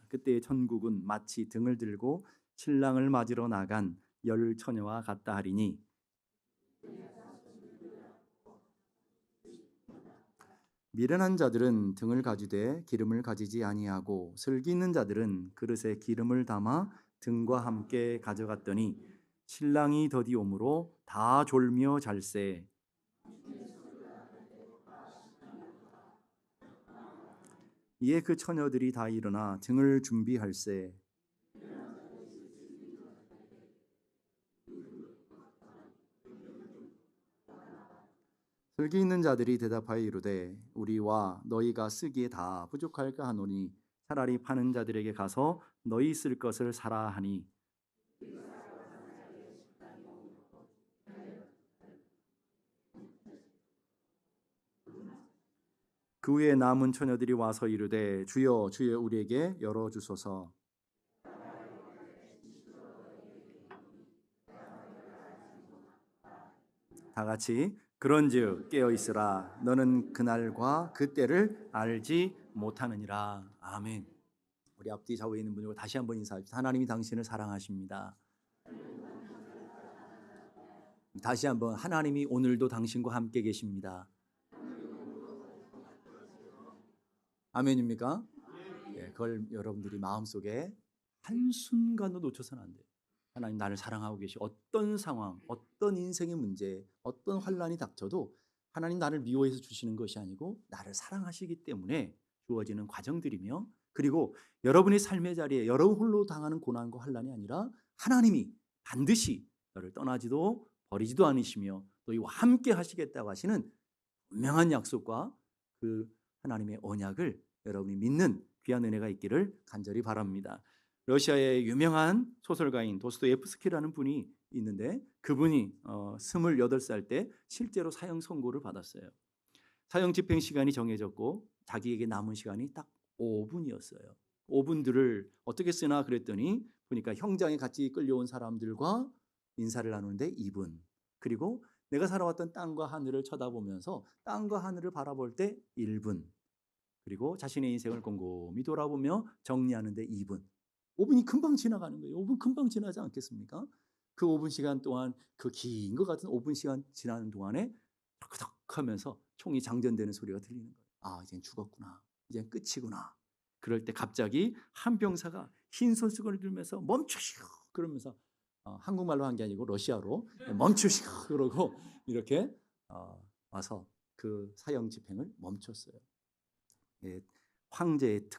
그때의 천국은 마치 등을 들고 신랑을 맞으러 나간 열 처녀와 같다 하리니 미련한 자들은 등을 가지되 기름을 가지지 아니하고 슬기 있는 자들은 그릇에 기름을 담아 등과 함께 가져갔더니 신랑이 더디 오므로 다 졸며 잘세. 이에 그 처녀들이 다 일어나 등을 준비할세. 슬기 있는 자들이 대답하여 이르되 우리와 너희가 쓰기에 다 부족할까 하노니 차라리 파는 자들에게 가서 너희 쓸 것을 사라 하니 그 후에 남은 처녀들이 와서 이르되 주여 주여 우리에게 열어 주소서. 다 같이 그런즉 깨어 있으라 너는 그날과 그때를 알지 못하느니라. 아멘. 우리 앞뒤 좌우에 있는 분들과 다시 한번 인사합시다. 하나님이 당신을 사랑하십니다. 다시 한번 하나님이 오늘도 당신과 함께 계십니다. 아멘입니까? 네, 그걸 여러분들이 마음속에 한순간도 놓쳐서는 안 돼요. 하나님 나를 사랑하고 계시. 어떤 상황, 어떤 인생의 문제, 어떤 환란이 닥쳐도 하나님 나를 미워해서 주시는 것이 아니고 나를 사랑하시기 때문에 주어지는 과정들이며, 그리고 여러분의 삶의 자리에 여러분 홀로 당하는 고난과 환란이 아니라 하나님이 반드시 너를 떠나지도 버리지도 않으시며 너희와 함께 하시겠다고 하시는 분명한 약속과 그 하나님의 언약을 여러분이 믿는 귀한 은혜가 있기를 간절히 바랍니다. 러시아의 유명한 소설가인 도스토옙스키라는 분이 있는데 그분이 28살 때 실제로 사형 선고를 받았어요. 사형 집행 시간이 정해졌고 자기에게 남은 시간이 딱 5분이었어요. 5분들을 어떻게 쓰나 그랬더니 보니까 형장에 같이 끌려온 사람들과 인사를 나누는데 2분, 그리고 내가 살아왔던 땅과 하늘을 쳐다보면서 땅과 하늘을 바라볼 때 1분, 그리고 자신의 인생을 곰곰이 돌아보며 정리하는데 2분. 5분이 금방 지나가는 거예요. 5분 금방 지나지 않겠습니까? 그 5분 시간 동안, 그 긴 것 같은 5분 시간 지나는 동안에 덕덕 하면서 총이 장전되는 소리가 들리는 거예요. 아, 이젠 죽었구나. 이젠 끝이구나. 그럴 때 갑자기 한 병사가 흰 손수건을 들면서 멈추시오 그러면서 한국말로 한 게 아니고 러시아로 멈추시오 그러고 이렇게 와서 그 사형 집행을 멈췄어요. 예, 황제의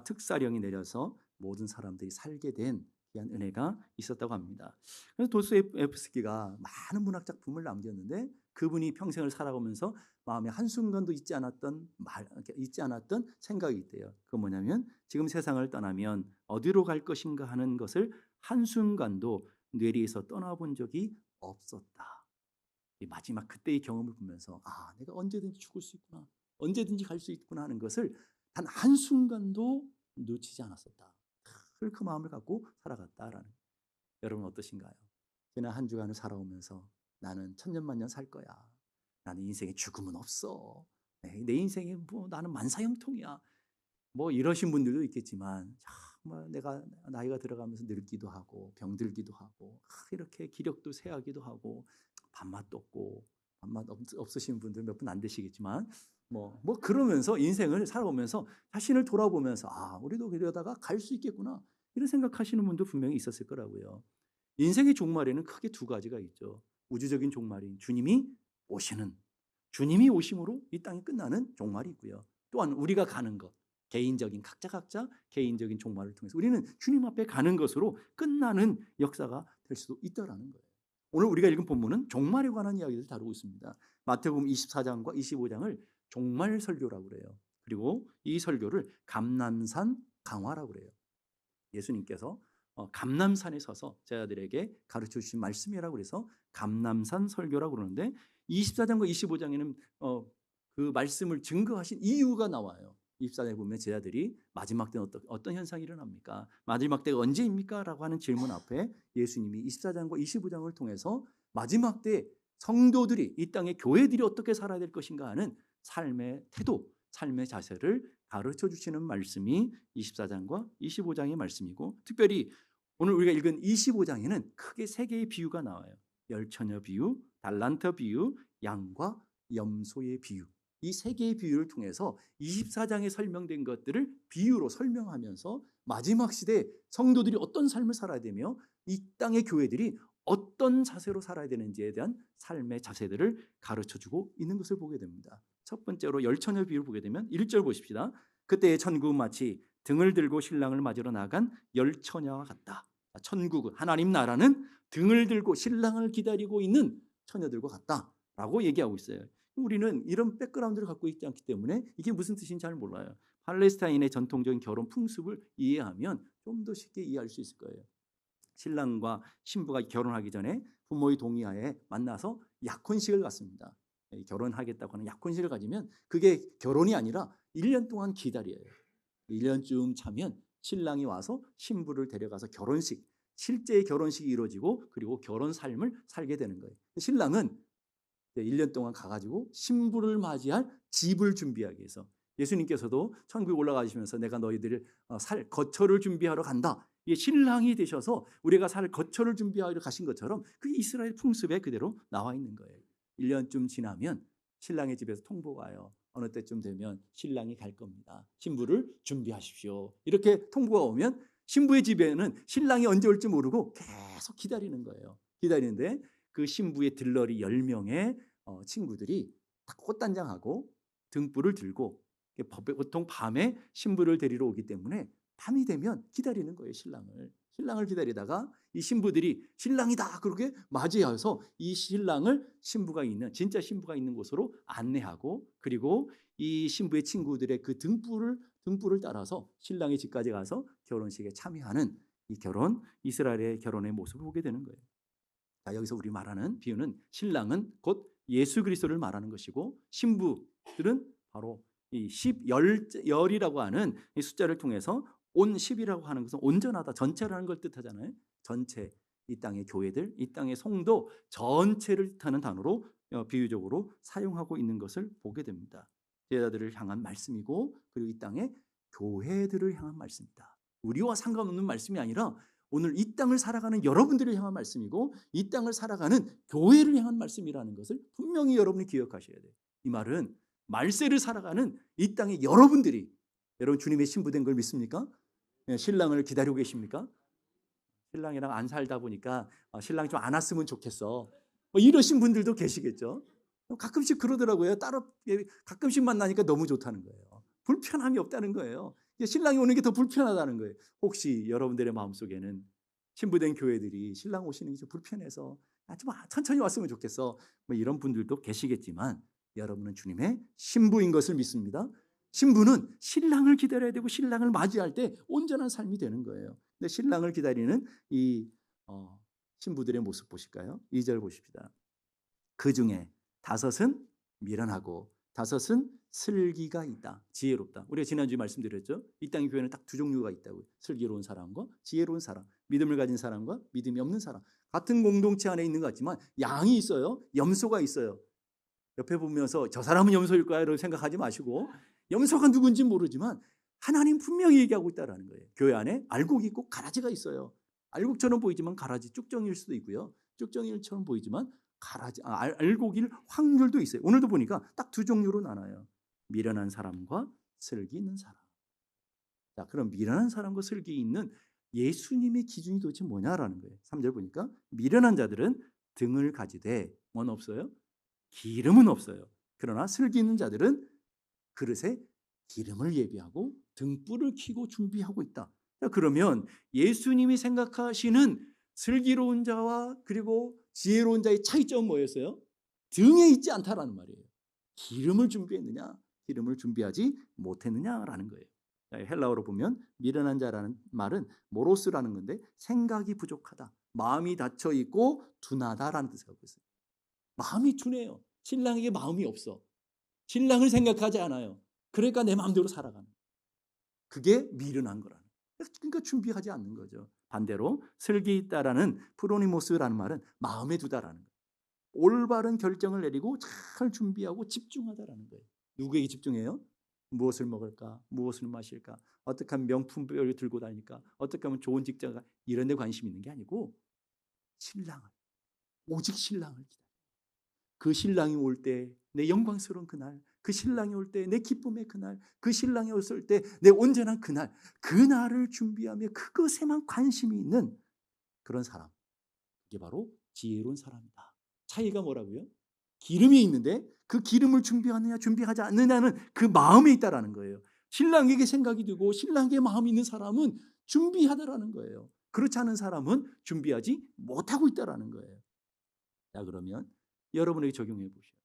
특사령이 내려서 모든 사람들이 살게 된 귀한 은혜가 있었다고 합니다. 그래서 도스토옙스키가 많은 문학 작품을 남겼는데 그분이 평생을 살아가면서 마음에 한순간도 잊지 않았던 생각이 있대요. 그건 뭐냐면 지금 세상을 떠나면 어디로 갈 것인가 하는 것을 한순간도 뇌리에서 떠나본 적이 없었다. 이 마지막 그때의 경험을 보면서 아, 내가 언제든지 죽을 수 있구나, 언제든지 갈 수 있구나 하는 것을 단 한순간도 놓치지 않았었다. 그 마음을 갖고 살아갔다라는. 여러분 어떠신가요? 지난 한 주간을 살아오면서 나는 천년만년 살 거야. 나는 인생에 죽음은 없어. 내 인생에 뭐 나는 만사형통이야. 뭐 이러신 분들도 있겠지만 정말 내가 나이가 들어가면서 늙기도 하고 병들기도 하고 이렇게 기력도 쇠하기도 하고 밥맛도 없고 밥맛 없으신 분들 몇 분 안 되시겠지만 뭐 그러면서 인생을 살아오면서 자신을 돌아보면서 아, 우리도 그러다가 갈 수 있겠구나 이런 생각하시는 분도 분명히 있었을 거라고요. 인생의 종말에는 크게 두 가지가 있죠. 우주적인 종말인 주님이 오심으로 이 땅이 끝나는 종말이 있고요. 또한 우리가 가는 것, 개인적인 각자 개인적인 종말을 통해서 우리는 주님 앞에 가는 것으로 끝나는 역사가 될 수도 있다라는 거예요. 오늘 우리가 읽은 본문은 종말에 관한 이야기를 다루고 있습니다. 마태복음 24장과 25장을 종말 설교라고 그래요. 그리고 이 설교를 감람산 강화라고 그래요. 예수님께서 감람산에 서서 제자들에게 가르쳐 주신 말씀이라고 그래서 감람산 설교라고 그러는데 24장과 25장에는 그 말씀을 증거하신 이유가 나와요. 24장에 보면 제자들이 마지막 때는 어떤 현상이 일어납니까? 마지막 때가 언제입니까? 라고 하는 질문 앞에 예수님이 24장과 25장을 통해서 마지막 때 성도들이 이 땅의 교회들이 어떻게 살아야 될 것인가 하는 삶의 태도, 삶의 자세를 가르쳐 주시는 말씀이 24장과 25장의 말씀이고, 특별히 오늘 우리가 읽은 25장에는 크게 세 개의 비유가 나와요. 열처녀 비유, 달란트 비유, 양과 염소의 비유. 이 세 개의 비유를 통해서 24장에 설명된 것들을 비유로 설명하면서 마지막 시대에 성도들이 어떤 삶을 살아야 되며 이 땅의 교회들이 어떤 자세로 살아야 되는지에 대한 삶의 자세들을 가르쳐주고 있는 것을 보게 됩니다. 첫 번째로 열처녀 비유를 보게 되면 1절 보십시다. 그때의 천국은 마치 등을 들고 신랑을 맞으러 나간 열처녀와 같다. 천국은, 하나님 나라는 등을 들고 신랑을 기다리고 있는 처녀들과 같다라고 얘기하고 있어요. 우리는 이런 백그라운드를 갖고 있지 않기 때문에 이게 무슨 뜻인지 잘 몰라요. 팔레스타인의 전통적인 결혼 풍습을 이해하면 좀 더 쉽게 이해할 수 있을 거예요. 신랑과 신부가 결혼하기 전에 부모의 동의하에 만나서 약혼식을 갖습니다. 결혼하겠다고 하는 약혼식을 가지면 그게 결혼이 아니라 1년 동안 기다려요. 1년쯤 차면 신랑이 와서 신부를 데려가서 결혼식, 실제의 결혼식이 이루어지고 그리고 결혼 삶을 살게 되는 거예요. 신랑은 1년 동안 가가지고 신부를 맞이할 집을 준비하기 위해서, 예수님께서도 천국에 올라가시면서 내가 너희들을 살 거처를 준비하러 간다. 이게 신랑이 되셔서 우리가 살 거처를 준비하러 가신 것처럼 그게 이스라엘 풍습에 그대로 나와 있는 거예요. 1년쯤 지나면 신랑의 집에서 통보가 와요. 어느 때쯤 되면 신랑이 갈 겁니다. 신부를 준비하십시오. 이렇게 통보가 오면 신부의 집에는 신랑이 언제 올지 모르고 계속 기다리는 거예요. 기다리는데 그 신부의 들러리 10명의 친구들이 꽃단장하고 등불을 들고, 보통 밤에 신부를 데리러 오기 때문에 밤이 되면 기다리는 거예요. 신랑을 기다리다가 이 신부들이 신랑이다 그렇게 맞이해서 이 신랑을 신부가 있는, 진짜 신부가 있는 곳으로 안내하고, 그리고 이 신부의 친구들의 그 등불을 따라서 신랑의 집까지 가서 결혼식에 참여하는 이 이스라엘의 결혼의 모습을 보게 되는 거예요. 자, 여기서 우리 말하는 비유는 신랑은 곧 예수 그리스도를 말하는 것이고, 신부들은 바로 이 10열이라고 하는 이 숫자를 통해서 온 10이라고 하는 것은 온전하다, 전체라는 걸 뜻하잖아요. 전체, 이 땅의 교회들, 이 땅의 성도 전체를 뜻하는 단어로 비유적으로 사용하고 있는 것을 보게 됩니다. 제자들을 향한 말씀이고, 그리고 이 땅의 교회들을 향한 말씀이다. 우리와 상관없는 말씀이 아니라 오늘 이 땅을 살아가는 여러분들을 향한 말씀이고, 이 땅을 살아가는 교회를 향한 말씀이라는 것을 분명히 여러분이 기억하셔야 돼요. 이 말은 말세를 살아가는 이 땅의 여러분들이, 여러분 주님의 신부된 걸 믿습니까? 신랑을 기다리고 계십니까? 신랑이랑 안 살다 보니까 신랑이 좀 안 왔으면 좋겠어, 이러신 분들도 계시겠죠. 가끔씩 그러더라고요. 따로 가끔씩 만나니까 너무 좋다는 거예요. 불편함이 없다는 거예요. 신랑이 오는 게 더 불편하다는 거예요. 혹시 여러분들의 마음속에는 신부된 교회들이 신랑 오시는 게 좀 불편해서 좀 천천히 왔으면 좋겠어, 이런 분들도 계시겠지만, 여러분은 주님의 신부인 것을 믿습니다. 신부는 신랑을 기다려야 되고 신랑을 맞이할 때 온전한 삶이 되는 거예요. 근데 신랑을 기다리는 이 신부들의 모습 보실까요? 2절 보십시다. 그 중에 5은 미련하고 5은 슬기가 있다. 지혜롭다. 우리가 지난주에 말씀드렸죠. 이 땅의 교회는 딱 두 종류가 있다고요. 슬기로운 사람과 지혜로운 사람, 믿음을 가진 사람과 믿음이 없는 사람. 같은 공동체 안에 있는 것 같지만 양이 있어요. 염소가 있어요. 옆에 보면서 저 사람은 염소일까요? 라고 생각하지 마시고, 염소가 누군지 모르지만 하나님 분명히 얘기하고 있다는 거예요. 교회 안에 알곡이 있고 가라지가 있어요. 알곡처럼 보이지만 가라지, 쭉정이일 수도 있고요. 쭉정이처럼 보이지만 알곡일 확률도 있어요. 오늘도 보니까 딱 두 종류로 나눠요. 미련한 사람과 슬기 있는 사람. 자, 그럼 미련한 사람과 슬기 있는 예수님의 기준이 도대체 뭐냐라는 거예요. 3절 보니까 미련한 자들은 등을 가지되 뭐는 없어요? 기름은 없어요. 그러나 슬기 있는 자들은 그릇에 기름을 예비하고 등불을 켜고 준비하고 있다. 자, 그러면 예수님이 생각하시는 슬기로운 자와 그리고 지혜로운 자의 차이점은 뭐였어요? 등에 있지 않다라는 말이에요. 기름을 준비했느냐, 기름을 준비하지 못했느냐라는 거예요. 헬라어로 보면 미련한 자라는 말은 모로스라는 건데, 생각이 부족하다, 마음이 닫혀 있고 둔하다라는 뜻을 갖고 있어요. 마음이 둔해요. 신랑에게 마음이 없어. 신랑을 생각하지 않아요. 그러니까 내 마음대로 살아가는 거예요. 그게 미련한 거라는 거예요. 그러니까 준비하지 않는 거죠. 반대로 슬기 있다라는 프로니모스라는 말은 마음에 두다라는 거예요. 올바른 결정을 내리고 잘 준비하고 집중하다라는 거예요. 누구에게 집중해요? 무엇을 먹을까? 무엇을 마실까? 어떻게 하면 명품백을 들고 다닐까? 어떻게 하면 좋은 직장가? 이런 데 관심 있는 게 아니고 신랑을, 오직 신랑을 기다려. 그 신랑이 올 때 내 영광스러운 그날, 그 신랑이 올 때 내 기쁨의 그날, 그 신랑이 왔을 때 내 온전한 그날, 그날을 준비하며 그것에만 관심이 있는 그런 사람, 이게 바로 지혜로운 사람이다. 차이가 뭐라고요? 기름이 있는데 그 기름을 준비하느냐 준비하지 않느냐는 그 마음에 있다라는 거예요. 신랑에게 생각이 들고 신랑에게 마음이 있는 사람은 준비하더라는 거예요. 그렇지 않은 사람은 준비하지 못하고 있다라는 거예요. 자, 그러면 여러분에게 적용해 보시죠.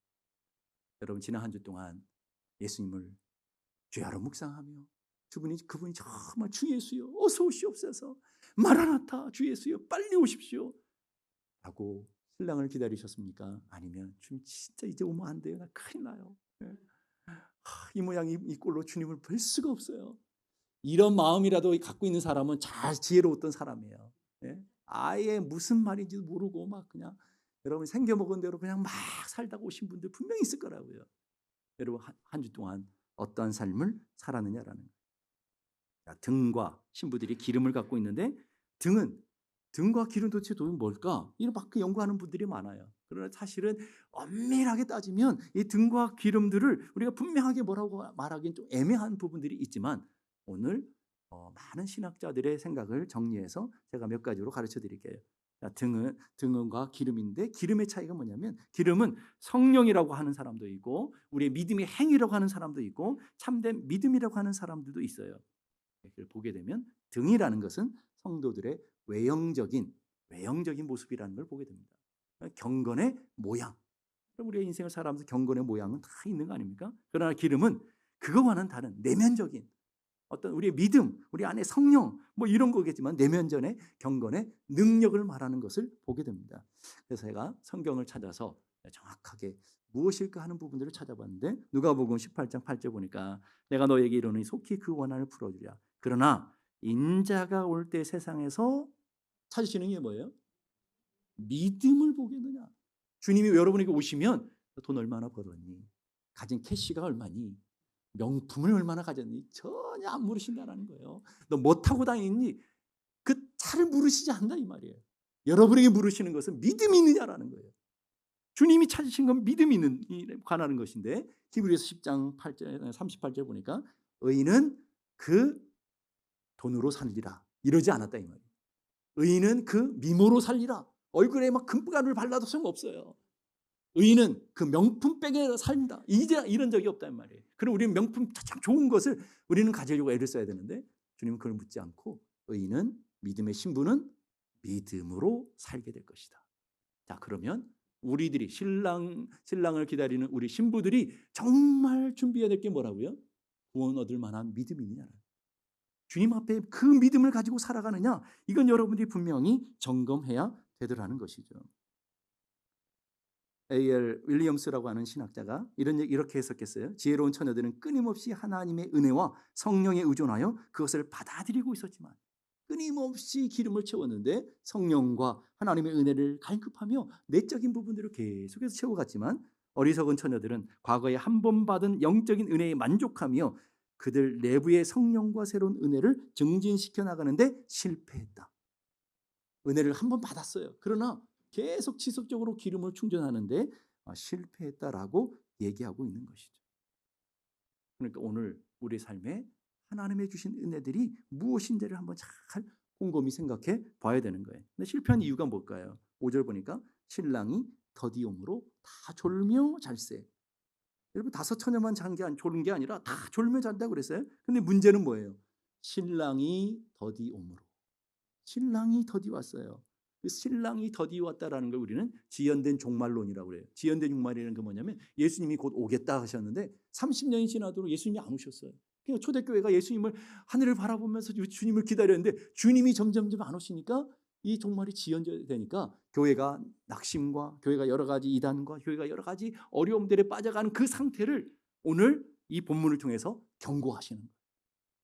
여러분 지난 한 주 동안 예수님을 죄하러 묵상하며 그분이 정말 주 예수여 어서 오시옵소서, 마라나타 주 예수여 빨리 오십시오 라고 신랑을 기다리셨습니까? 아니면 주님 진짜 이제 오면 안 돼요, 나 큰일 나요, 이 모양 이 꼴로 주님을 볼 수가 없어요, 이런 마음이라도 갖고 있는 사람은 잘 지혜로웠던 사람이에요. 아예 무슨 말인지도 모르고 막 그냥 여러분 생겨먹은 대로 그냥 막 살다가 오신 분들 분명히 있을 거라고요. 여러분 한 주 동안 어떠한 삶을 살았느냐라는 거예요. 등과 신부들이 기름을 갖고 있는데 등과 기름 도대체 뭘까? 이런 막 연구하는 분들이 많아요. 그러나 사실은 엄밀하게 따지면 이 등과 기름들을 우리가 분명하게 뭐라고 말하기는 좀 애매한 부분들이 있지만 오늘 많은 신학자들의 생각을 정리해서 제가 몇 가지로 가르쳐 드릴게요. 등과 기름인데 기름의 차이가 뭐냐면 기름은 성령이라고 하는 사람도 있고 우리의 믿음의 행위라고 하는 사람도 있고 참된 믿음이라고 하는 사람들도 있어요. 이걸 보게 되면 등이라는 것은 성도들의 외형적인 모습이라는 걸 보게 됩니다. 경건의 모양. 우리의 인생을 살아가면서 경건의 모양은 다 있는 거 아닙니까? 그러나 기름은 그거와는 다른 내면적인 어떤 우리의 믿음, 우리 안에 성령 뭐 이런 거겠지만 내면전의 경건의 능력을 말하는 것을 보게 됩니다. 그래서 제가 성경을 찾아서 정확하게 무엇일까 하는 부분들을 찾아봤는데 누가복음 18장 8절 보니까 내가 너에게 이르노니 속히 그 원한을 풀어주랴. 그러나 인자가 올 때 세상에서 찾으시는 게 뭐예요? 믿음을 보겠느냐. 주님이 여러분에게 오시면 돈 얼마나 벌었니? 가진 캐시가 얼마니? 명품을 얼마나 가졌니? 전혀 안 물으신다는 거예요. 너 뭐 타고 다니니? 그 차를 물으시지 않는다 이 말이에요. 여러분에게 물으시는 것은 믿음이 있느냐라는 거예요. 주님이 찾으신 건 믿음이 있는 관하는 것인데 히브리서 10장 8절 38절 보니까 의인은 그 돈으로 살리라 이러지 않았다 이 말이에요. 의인은 그 미모로 살리라. 얼굴에 막 금가루를 발라도 소용없어요. 의인은 그 명품백에 살린다. 이제 이런 적이 없단 말이에요. 그럼 우리는 명품 참 좋은 것을 우리는 가지려고 애를 써야 되는데 주님은 그걸 묻지 않고 의인은 믿음의 신부는 믿음으로 살게 될 것이다. 자, 그러면 우리들이 신랑을 기다리는 우리 신부들이 정말 준비해야 될 게 뭐라고요? 구원 얻을 만한 믿음이 있느냐. 주님 앞에 그 믿음을 가지고 살아가느냐. 이건 여러분들이 분명히 점검해야 되더라는 것이죠. A.L. 윌리엄스라고 하는 신학자가 이렇게 해석했어요. 지혜로운 처녀들은 끊임없이 하나님의 은혜와 성령에 의존하여 그것을 받아들이고 있었지만 끊임없이 기름을 채웠는데 성령과 하나님의 은혜를 갈급하며 내적인 부분들을 계속해서 채워갔지만 어리석은 처녀들은 과거에 한 번 받은 영적인 은혜에 만족하며 그들 내부의 성령과 새로운 은혜를 증진시켜 나가는데 실패했다. 은혜를 한 번 받았어요. 그러나 계속 지속적으로 기름을 충전하는데 실패했다라고 얘기하고 있는 것이죠. 그러니까 오늘 우리 삶에 하나님의 주신 은혜들이 무엇인지를 한번 잘 곰곰이 생각해 봐야 되는 거예요. 근데 실패한 이유가 뭘까요? 5절 보니까 신랑이 더디옴으로 다 졸며 잘세. 여러분 다섯 처녀만 졸은 게 아니라 다 졸며 잔다고 그랬어요. 근데 문제는 뭐예요? 신랑이 더디옴으로. 신랑이 더디 왔어요. 그 신랑이 더디 왔다라는 걸 우리는 지연된 종말론이라고 그래요. 지연된 종말이라는 게 뭐냐면 예수님이 곧 오겠다 하셨는데 30년이 지나도록 예수님이 안 오셨어요. 그러니까 초대교회가 예수님을 하늘을 바라보면서 주님을 기다렸는데 주님이 점점점 안 오시니까 이 종말이 지연되니까 교회가 낙심과 교회가 여러 가지 이단과 교회가 여러 가지 어려움들에 빠져가는 그 상태를 오늘 이 본문을 통해서 경고하시는 거예요.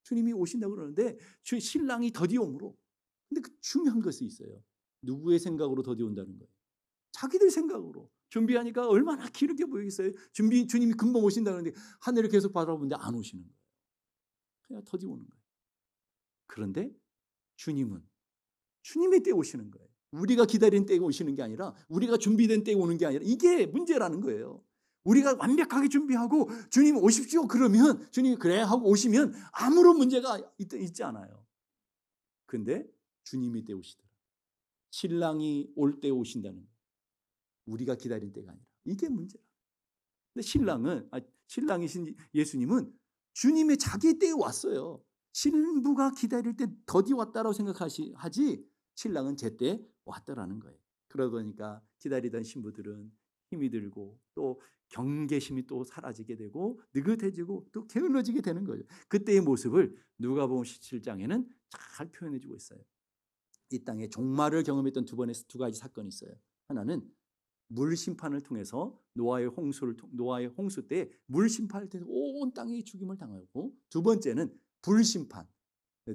주님이 오신다고 그러는데 신랑이 더디 오므로. 근데 그 중요한 것이 있어요. 누구의 생각으로 더디 온다는 거예요? 자기들 생각으로. 준비하니까 얼마나 기르게 보이겠어요. 주님이 금방 오신다 그러는데 하늘을 계속 바라보는데 안 오시는 거예요. 그냥 터지고 오는 거예요. 그런데 주님은 주님의 때에 오시는 거예요. 우리가 기다린 때에 오시는 게 아니라 우리가 준비된 때에 오는 게 아니라 이게 문제라는 거예요. 우리가 완벽하게 준비하고 주님 오십시오 그러면 주님이 그래 하고 오시면 아무런 문제가 있지 않아요. 근데 주님이 때 오시더라. 신랑이 올 때 오신다는 거예요. 우리가 기다린 때가 아니라 이게 문제라. 근데 신랑이신 예수님은 주님의 자기 때에 왔어요. 신부가 기다릴 때 더디 왔다라고 생각하지 신랑은 제때 왔더라는 거예요. 그러다 보니까 기다리던 신부들은 힘이 들고 또 경계심이 또 사라지게 되고 느긋해지고 또 게을러지게 되는 거죠. 그때의 모습을 누가복음 17장에는 잘 표현해주고 있어요. 이 땅에 종말을 경험했던 두 가지 사건이 있어요. 하나는 물 심판을 통해서 노아의 홍수 때 물 심판을 통해서 온 땅이 죽임을 당하고, 두 번째는 불 심판.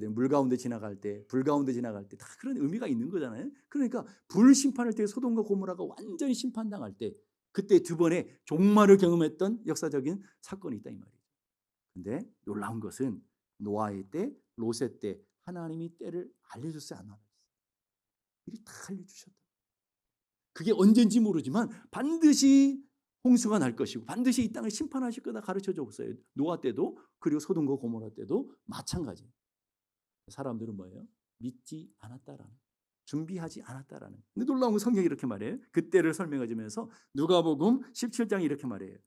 물 가운데 지나갈 때, 불 가운데 지나갈 때 다 그런 의미가 있는 거잖아요. 그러니까 불 심판을 통해 소돔과 고모라가 완전히 심판당할 때, 그때 두 번의 종말을 경험했던 역사적인 사건이 있다 이 말이에요. 근데 놀라운 것은 노아의 때, 롯의 때 하나님이 때를 알려줬어요, 안 알려줬어요? 미리 다 알려주셨다. 그게 언젠지 모르지만 반드시 홍수가 날 것이고 반드시 이 땅을 심판하실 거다 가르쳐 줬어요. 노아 때도 그리고 소돔과 고모라 때도 마찬가지. 사람들은 뭐예요? 믿지 않았다라는, 준비하지 않았다라는. 근데 놀라운 건 성경이 이렇게 말해요. 그때를 설명해주면서 누가복음 17장이 이렇게 말해요.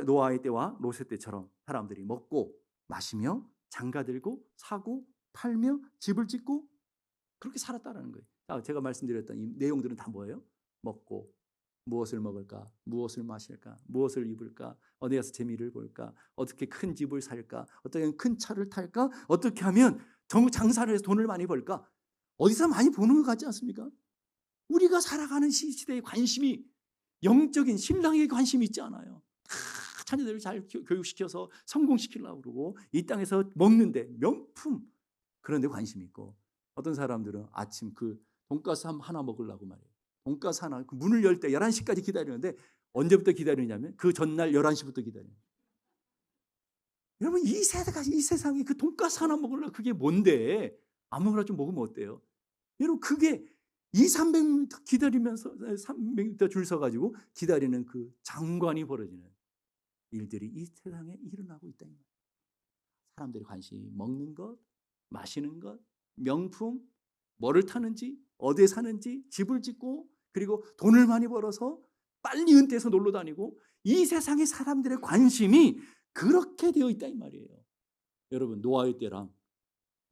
노아의 때와 롯의 때처럼 사람들이 먹고 마시며 장가들고 사고 팔며 집을 짓고 그렇게 살았다라는 거예요. 제가 말씀드렸던 이 내용들은 다 뭐예요? 먹고 무엇을 먹을까? 무엇을 마실까? 무엇을 입을까? 어디 가서 재미를 볼까? 어떻게 큰 집을 살까? 어떻게 큰 차를 탈까? 어떻게 하면 장사를 해서 돈을 많이 벌까? 어디서 많이 보는 것 같지 않습니까? 우리가 살아가는 시대의 관심이 영적인 신랑에게 관심이 있지 않아요. 자녀들을 잘 교육시켜서 성공시키려고 그러고 이 땅에서 먹는데 명품 그런 데 관심이 있고, 어떤 사람들은 아침 그 돈가스 하나 먹으려고 말이에요. 돈가스 하나 문을 열 때 11시까지 기다리는데 언제부터 기다리냐면 그 전날 11시부터 기다려요. 여러분 이 세상에 그 돈가스 하나 먹으려고 그게 뭔데? 아무거나 좀 먹으면 어때요? 여러분 그게 200~300m 기다리면서 300m 줄 서가지고 기다리는 그 장관이 벌어지는 일들이 이 세상에 일어나고 있다. 사람들의 관심이 먹는 것, 마시는 것, 명품, 뭐를 타는지, 어디에 사는지, 집을 짓고 그리고 돈을 많이 벌어서 빨리 은퇴해서 놀러 다니고, 이 세상의 사람들의 관심이 그렇게 되어 있다 이 말이에요. 여러분 노아의 때랑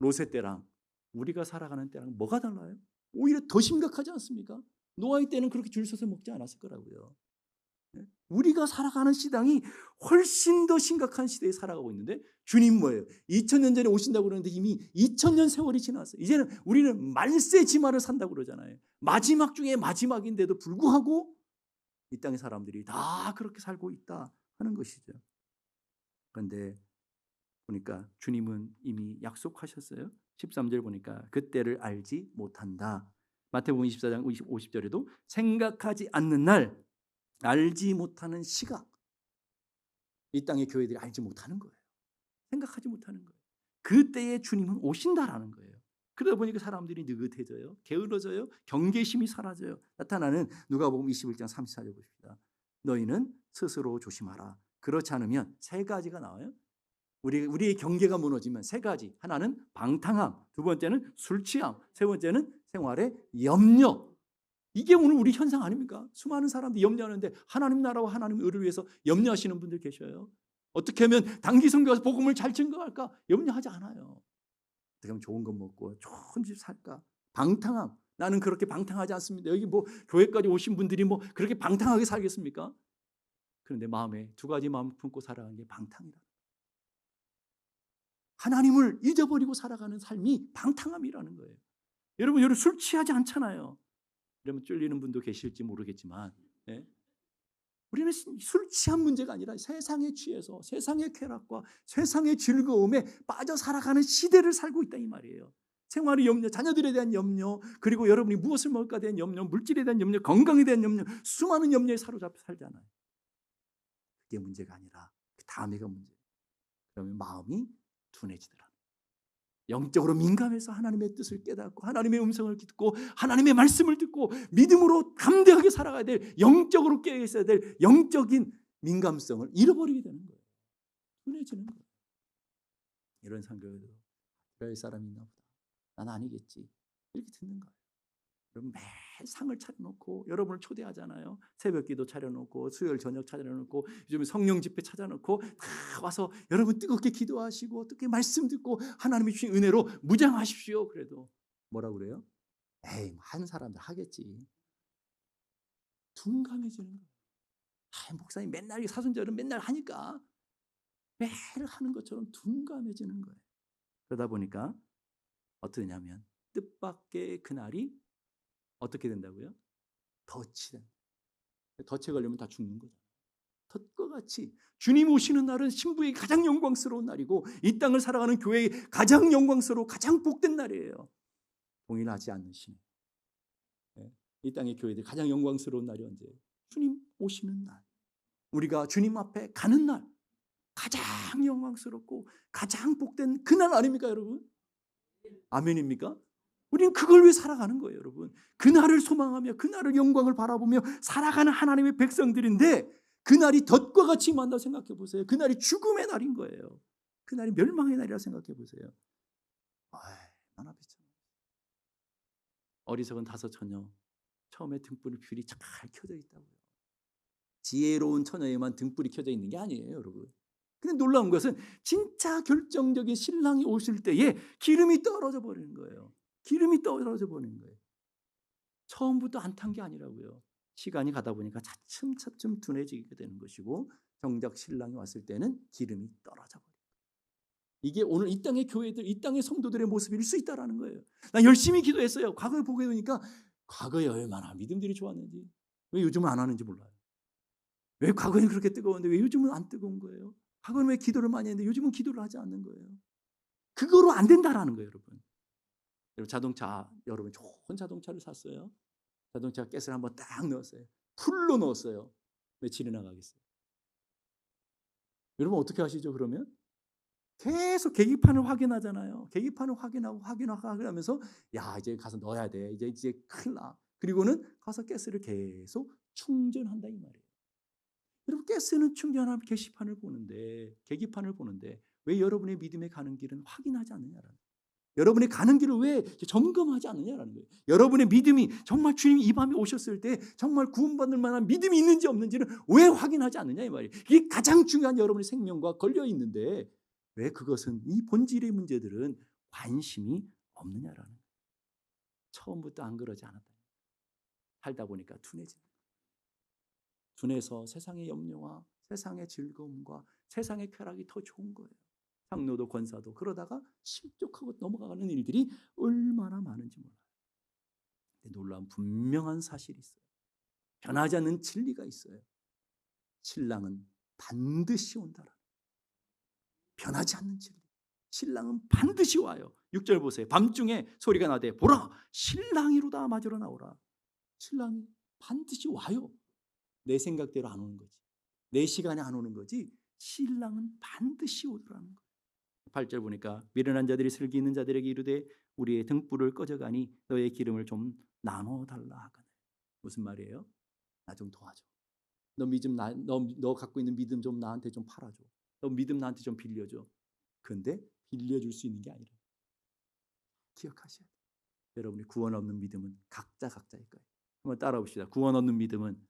롯의 때랑 우리가 살아가는 때랑 뭐가 달라요? 오히려 더 심각하지 않습니까? 노아의 때는 그렇게 줄 서서 먹지 않았을 거라고요. 우리가 살아가는 시당이 훨씬 더 심각한 시대에 살아가고 있는데, 주님 뭐예요? 2000년 전에 오신다고 그러는데 이미 2000년 세월이 지났어요. 이제는 우리는 말세 지마를 산다고 그러잖아요. 마지막 중에 마지막인데도 불구하고 이 땅의 사람들이 다 그렇게 살고 있다 하는 것이죠. 그런데 보니까 주님은 이미 약속하셨어요. 13절 보니까 그때를 알지 못한다. 마태복음 24장 50절에도 생각하지 않는 날, 알지 못하는 시각, 이 땅의 교회들이 알지 못하는 거예요. 생각하지 못하는 거예요. 그때에 주님은 오신다라는 거예요. 그러다 보니까 사람들이 느긋해져요, 게을러져요, 경계심이 사라져요. 나타나는 누가복음 21장 34절 보십시다. 너희는 스스로 조심하라. 그렇지 않으면 세 가지가 나와요. 우리의 경계가 무너지면 세 가지. 하나는 방탕함, 두 번째는 술 취함, 세 번째는 생활의 염려. 이게 오늘 우리 현상 아닙니까? 수많은 사람들이 염려하는데 하나님 나라와 하나님 의를 위해서 염려하시는 분들 계셔요. 어떻게 하면 단기 선교에서 복음을 잘 증거할까? 염려하지 않아요. 어떻게 하면 좋은 것 먹고 좋은 집 살까? 방탕함. 나는 그렇게 방탕하지 않습니다. 여기 뭐 교회까지 오신 분들이 뭐 그렇게 방탕하게 살겠습니까? 그런데 마음에 두 가지 마음 품고 살아가는 게 방탕이다. 하나님을 잊어버리고 살아가는 삶이 방탕함이라는 거예요. 여러분 술 취하지 않잖아요. 이러면 쫄리는 분도 계실지 모르겠지만, 네? 우리는 술 취한 문제가 아니라 세상에 취해서 세상의 쾌락과 세상의 즐거움에 빠져 살아가는 시대를 살고 있다 이 말이에요. 생활의 염려, 자녀들에 대한 염려, 그리고 여러분이 무엇을 먹을까에 대한 염려, 물질에 대한 염려, 건강에 대한 염려, 수많은 염려에 사로잡혀 살잖아요. 그게 문제가 아니라 그 다음에가 문제예요. 그러면 마음이 둔해지더라. 영적으로 민감해서 하나님의 뜻을 깨닫고 하나님의 음성을 듣고 하나님의 말씀을 듣고 믿음으로 담대하게 살아가야 될, 영적으로 깨어 있어야 될 영적인 민감성을 잃어버리게 되는 거예요. 둔해지는 거예요. 이런 성경에도 그럴 사람이 있나 보다. 난 아니겠지. 이렇게 듣는 거예요. 여러분 매일 상을 차려놓고 여러분을 초대하잖아요. 새벽기도 차려놓고 수요일 저녁 차려놓고 요즘 성령 집회 찾아놓고 다 와서 여러분 뜨겁게 기도하시고 뜨겁게 말씀 듣고 하나님이 주신 은혜로 무장하십시오. 그래도 뭐라 그래요? 에이, 한 사람들 하겠지. 둔감해지는 거예요. 목사님 맨날 사순절은 맨날 하니까 매일 하는 것처럼 둔감해지는 거예요. 그러다 보니까 어떻게 되냐면 뜻밖의 그날이 어떻게 된다고요? 덫이 된다. 덫에 걸리면 다 죽는 거죠. 덫과 같이 주님 오시는 날은 신부에게 가장 영광스러운 날이고 이 땅을 살아가는 교회의 가장 영광스러워 가장 복된 날이에요. 동일하지 않는 신앙. 이 땅의 교회들 가장 영광스러운 날이 언제예요? 주님 오시는 날. 우리가 주님 앞에 가는 날. 가장 영광스럽고 가장 복된 그날 아닙니까 여러분? 아멘입니까? 우리는 그걸 위해 살아가는 거예요 여러분. 그날을 소망하며 그날을 영광을 바라보며 살아가는 하나님의 백성들인데 그날이 덫과 같이 임한다고 생각해 보세요. 그날이 죽음의 날인 거예요. 그날이 멸망의 날이라고 생각해 보세요. 얼마나 비참해. 어리석은 다섯 처녀 처음에 등불이 불이 잘 켜져 있다고요. 지혜로운 처녀에만 등불이 켜져 있는 게 아니에요 여러분. 근데 놀라운 것은 진짜 결정적인 신랑이 오실 때에 기름이 떨어져 버리는 거예요. 기름이 떨어져 버리는 거예요. 처음부터 안 탄 게 아니라고요. 시간이 가다 보니까 차츰차츰 둔해지게 되는 것이고 정작 신랑이 왔을 때는 기름이 떨어져 버려요. 이게 오늘 이 땅의 교회들, 이 땅의 성도들의 모습일 수 있다라는 거예요. 난 열심히 기도했어요. 과거를 보게 되니까 과거에 얼마나 믿음들이 좋았는지 왜 요즘은 안 하는지 몰라요. 왜 과거에는 그렇게 뜨거웠는데 왜 요즘은 안 뜨거운 거예요? 과거는 왜 기도를 많이 했는데 요즘은 기도를 하지 않는 거예요. 그거로 안 된다라는 거예요 여러분. 자동차, 여러분 좋은 자동차를 샀어요. 자동차 가스를 한번 딱 넣었어요. 풀로 넣었어요. 며칠이나 가겠어요? 여러분 어떻게 하시죠 그러면? 계속 계기판을 확인하잖아요. 계기판을 확인하면서 야 이제 가서 넣어야 돼. 이제 큰일 나. 그리고는 가서 가스를 계속 충전한다 이 말이에요. 여러분 가스는 충전하면 계기판을 보는데 왜 여러분의 믿음에 가는 길은 확인하지 않느냐라는 거예요. 여러분의 가는 길을 왜 점검하지 않느냐라는 거예요. 여러분의 믿음이 정말 주님이 이 밤에 오셨을 때 정말 구원받을 만한 믿음이 있는지 없는지를 왜 확인하지 않느냐 이 말이에요. 이게 가장 중요한 여러분의 생명과 걸려 있는데 왜 그것은 이 본질의 문제들은 관심이 없느냐라는 거예요. 처음부터 안 그러지 않았다. 살다 보니까 둔해서 세상의 염려와 세상의 즐거움과 세상의 쾌락이 더 좋은 거예요. 상노도 권사도 그러다가 실족하고 넘어가는 일들이 얼마나 많은지 몰라요. 놀라운 분명한 사실이 있어요. 변하지 않는 진리가 있어요. 신랑은 반드시 온다라. 변하지 않는 진리. 신랑은 반드시 와요. 6절 보세요. 밤중에 소리가 나되 보라 신랑이로다 맞으러 나오라. 신랑이 반드시 와요. 내 생각대로 안 오는 거지. 내 시간에 안 오는 거지. 신랑은 반드시 오더라는 거예요. 8절 보니까 미련한 자들이 슬기 있는 자들에게 이르되 우리의 등불을 꺼져가니 너의 기름을 좀 나눠달라 하거늘. 무슨 말이에요? 나 좀 도와줘. 너 갖고 있는 믿음 좀 나한테 좀 팔아줘. 너 믿음 나한테 좀 빌려줘. 그런데 빌려줄 수 있는 게 아니라 기억하셔야 돼요. 여러분이 구원 얻는 믿음은 각자일 거예요. 한번 따라 봅시다. 구원 얻는 믿음은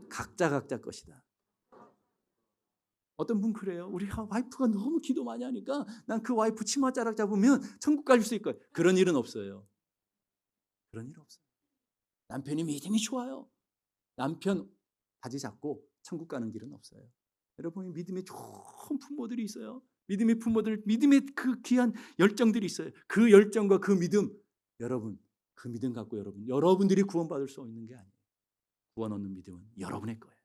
각자 것이다. 어떤 분 그래요. 우리 와이프가 너무 기도 많이 하니까 난 그 와이프 치맛자락 잡으면 천국 갈 수 있을 거예요. 그런 일은 없어요. 그런 일 없어요. 남편이 믿음이 좋아요. 남편 바지 잡고 천국 가는 길은 없어요. 여러분이 믿음의 좋은 부모들이 있어요. 믿음의 부모들, 믿음의 그 귀한 열정들이 있어요. 그 열정과 그 믿음, 여러분 그 믿음 갖고 여러분들이 구원받을 수 있는 게 아니에요. 구원 얻는 믿음은 여러분의 거예요.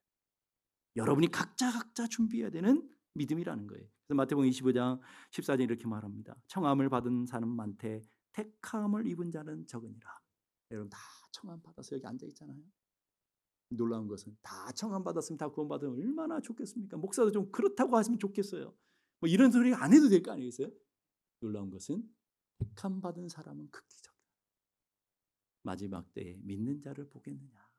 여러분이 각자 준비해야 되는 믿음이라는 거예요. 그래서 마태복음 25장 14절 이렇게 말합니다. 청함을 받은 자는 많되 택함을 입은 자는 적으니라. 여러분 다 청함 받아서 여기 앉아 있잖아요. 놀라운 것은 다 청함 받았으면 다 구원 받으면 얼마나 좋겠습니까? 목사도 좀 그렇다고 하시면 좋겠어요. 뭐 이런 소리 안 해도 될 거 아니겠어요? 놀라운 것은 택함 받은 사람은 극히 적다. 마지막 때에 믿는 자를 보겠느냐.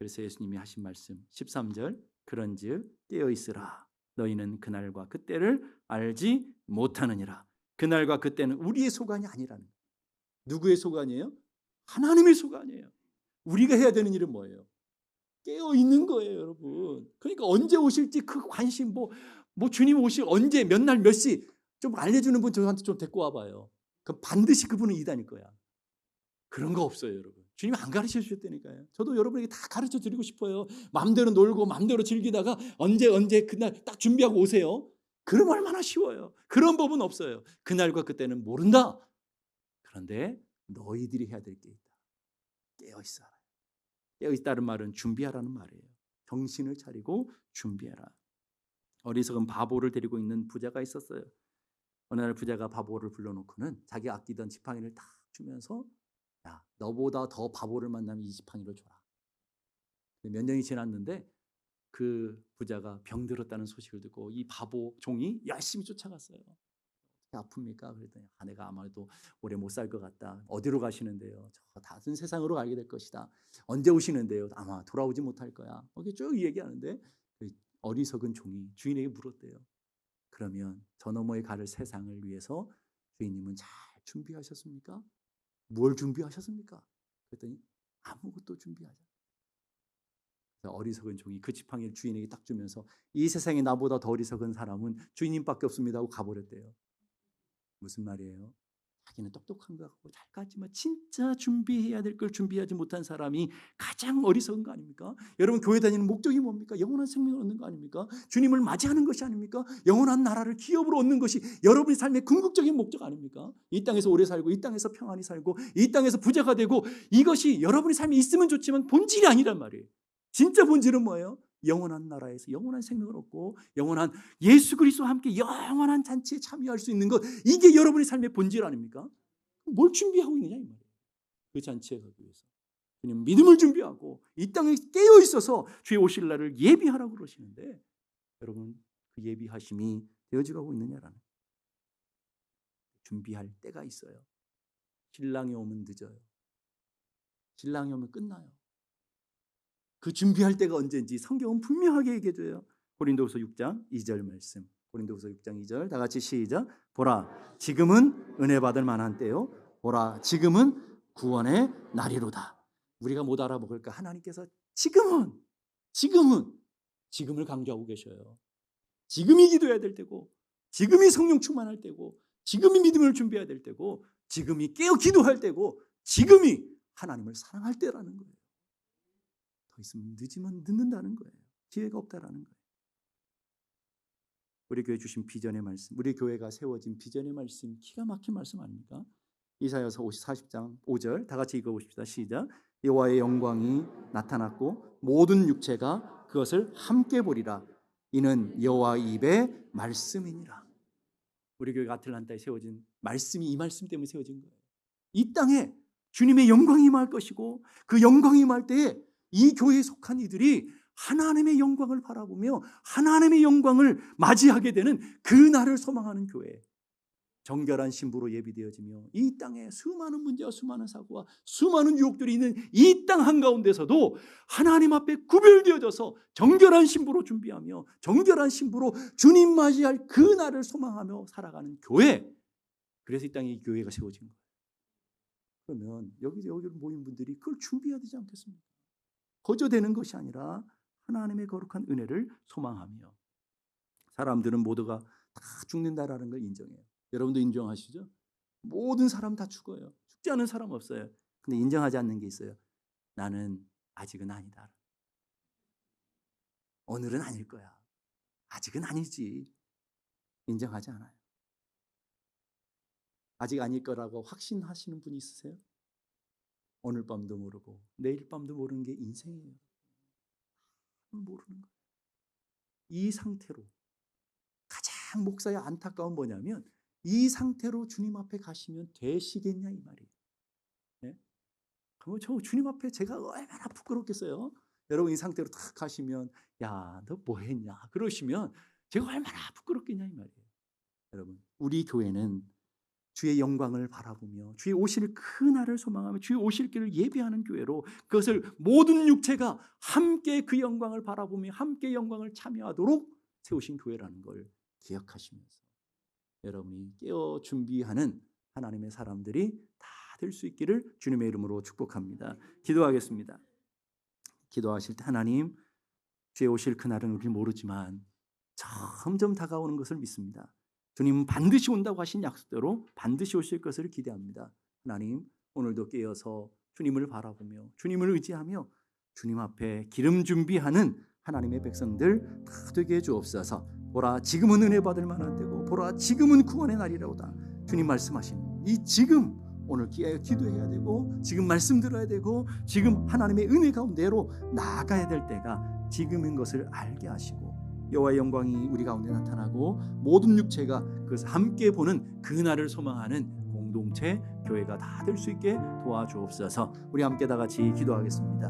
그래서 예수님이 하신 말씀 13절 그런즉 깨어 있으라 너희는 그날과 그때를 알지 못하느니라. 그날과 그때는 우리의 소관이 아니라는 거예요. 누구의 소관이에요? 하나님의 소관이에요. 우리가 해야 되는 일은 뭐예요? 깨어 있는 거예요, 여러분. 그러니까 언제 오실지 그 관심 뭐 주님 오실 언제 몇 날 몇 시 좀 알려주는 분 저한테 좀 데리고 와봐요. 그럼 반드시 그분은 이단일 거야. 그런 거 없어요, 여러분. 주님이 안 가르쳐 주셨다니까요. 저도 여러분에게 다 가르쳐 드리고 싶어요. 마음대로 놀고 마음대로 즐기다가 언제 그날 딱 준비하고 오세요. 그럼 얼마나 쉬워요. 그런 법은 없어요. 그날과 그때는 모른다. 그런데 너희들이 해야 될 게 있다. 깨어 있어라. 깨어 있다는 말은 준비하라는 말이에요. 정신을 차리고 준비해라. 어리석은 바보를 데리고 있는 부자가 있었어요. 어느 날 부자가 바보를 불러놓고는 자기 아끼던 지팡이를 딱 주면서 야, 너보다 더 바보를 만나면 이 지팡이를 줘라. 몇 년이 지났는데 그 부자가 병들었다는 소식을 듣고 이 바보 종이 열심히 쫓아갔어요. 아픕니까? 그랬더니 내가 아마도 오래 못 살 것 같다. 어디로 가시는데요? 저 다른 세상으로 가게 될 것이다. 언제 오시는데요? 아마 돌아오지 못할 거야. 이렇게 쭉 얘기하는데 그 어리석은 종이 주인에게 물었대요. 그러면 저 너머에 갈 세상을 위해서 주인님은 잘 준비하셨습니까? 뭘 준비하셨습니까? 그랬더니 아무것도 준비하지 않았어요. 어리석은 종이 그 지팡이를 주인에게 딱 주면서 이 세상에 나보다 더 어리석은 사람은 주인님밖에 없습니다 하고 가버렸대요. 무슨 말이에요? 자기는 똑똑한 것 같고 잘 갔지만 진짜 준비해야 될 걸 준비하지 못한 사람이 가장 어리석은 거 아닙니까? 여러분 교회 다니는 목적이 뭡니까? 영원한 생명을 얻는 거 아닙니까? 주님을 맞이하는 것이 아닙니까? 영원한 나라를 기업으로 얻는 것이 여러분의 삶의 궁극적인 목적 아닙니까? 이 땅에서 오래 살고 이 땅에서 평안히 살고 이 땅에서 부자가 되고 이것이 여러분의 삶에 있으면 좋지만 본질이 아니란 말이에요. 진짜 본질은 뭐예요? 영원한 나라에서 영원한 생명을 얻고 영원한 예수 그리스도와 함께 영원한 잔치에 참여할 수 있는 것, 이게 여러분의 삶의 본질 아닙니까? 뭘 준비하고 있느냐 이 말이에요. 그 잔치에 가기 위해서 그냥 믿음을 준비하고 이 땅에 깨어 있어서 주의 오실 날을 예비하라고 그러시는데 여러분 그 예비하심이 되어지고 있느냐라는 거예요. 준비할 때가 있어요. 신랑이 오면 늦어요. 신랑이 오면 끝나요. 그 준비할 때가 언제인지 성경은 분명하게 얘기해줘요. 고린도후서 6장 2절 말씀. 고린도후서 6장 2절 다 같이 시작. 보라 지금은 은혜 받을 만한 때요. 보라 지금은 구원의 날이로다. 우리가 못 알아먹을까? 하나님께서 지금을 강조하고 계셔요. 지금이 기도해야 될 때고 지금이 성령 충만할 때고 지금이 믿음을 준비해야 될 때고 지금이 깨어 기도할 때고 지금이 하나님을 사랑할 때라는 거예요. 더 있으면 늦으면 늦는다는 거예요. 기회가 없다라는 거예요. 우리 교회 주신 비전의 말씀, 우리 교회가 세워진 비전의 말씀, 기가 막힌 말씀 아닙니까? 이사야서 40장 5절 다 같이 읽어보십시다. 시작. 여호와의 영광이 나타났고 모든 육체가 그것을 함께 보리라. 이는 여호와의 입의 말씀이니라. 우리 교회가 아틀란타에 세워진 말씀이 이 말씀 때문에 세워진 거예요. 이 땅에 주님의 영광이 임할 것이고 그 영광이 임할 때에 이 교회에 속한 이들이 하나님의 영광을 바라보며 하나님의 영광을 맞이하게 되는 그 날을 소망하는 교회, 정결한 신부로 예비되어지며 이 땅에 수많은 문제와 수많은 사고와 수많은 유혹들이 있는 이 땅 한가운데서도 하나님 앞에 구별되어져서 정결한 신부로 준비하며 정결한 신부로 주님 맞이할 그 날을 소망하며 살아가는 교회, 그래서 이 땅에 이 교회가 세워진 거예요. 그러면 여기 모인 분들이 그걸 준비해야 되지 않겠습니까? 거저되는 것이 아니라 하나님의 거룩한 은혜를 소망하며, 사람들은 모두가 다 죽는다라는 걸 인정해요. 여러분도 인정하시죠? 모든 사람 다 죽어요. 죽지 않은 사람 없어요. 근데 인정하지 않는 게 있어요. 나는 아직은 아니다. 오늘은 아닐 거야. 아직은 아니지. 인정하지 않아요. 아직 아닐 거라고 확신하시는 분이 있으세요? 오늘 밤도 모르고 내일 밤도 모르는 게 인생이에요. 모르는 거예요. 이 상태로 가장 목사의 안타까운 뭐냐면 이 상태로 주님 앞에 가시면 되시겠냐 이 말이에요. 네? 그러면 저 주님 앞에 제가 얼마나 부끄럽겠어요. 여러분 이 상태로 탁 가시면 야, 너 뭐 했냐 그러시면 제가 얼마나 부끄럽겠냐 이 말이에요. 여러분 우리 교회는 주의 영광을 바라보며 주의 오실 그 날을 소망하며 주의 오실 길을 예비하는 교회로 그것을 모든 육체가 함께 그 영광을 바라보며 함께 영광을 참여하도록 세우신 교회라는 걸 기억하시면서 여러분이 깨어 준비하는 하나님의 사람들이 다 될 수 있기를 주님의 이름으로 축복합니다. 기도하겠습니다. 기도하실 때 하나님 주의 오실 그날은 우리는 모르지만 점점 다가오는 것을 믿습니다. 주님은 반드시 온다고 하신 약속대로 반드시 오실 것을 기대합니다. 하나님 오늘도 깨어서 주님을 바라보며 주님을 의지하며 주님 앞에 기름 준비하는 하나님의 백성들 다 되게 해 주옵소서. 보라 지금은 은혜 받을 만한 때고 보라 지금은 구원의 날이라오다. 주님 말씀하시는 이 지금 오늘 기도해야 되고 지금 말씀 들어야 되고 지금 하나님의 은혜 가운데로 나아가야 될 때가 지금인 것을 알게 하시고 여호와의 영광이 우리 가운데 나타나고 모든 육체가 그것을 함께 보는 그날을 소망하는 공동체 교회가 다 될 수 있게 도와주옵소서. 우리 함께 다 같이 기도하겠습니다.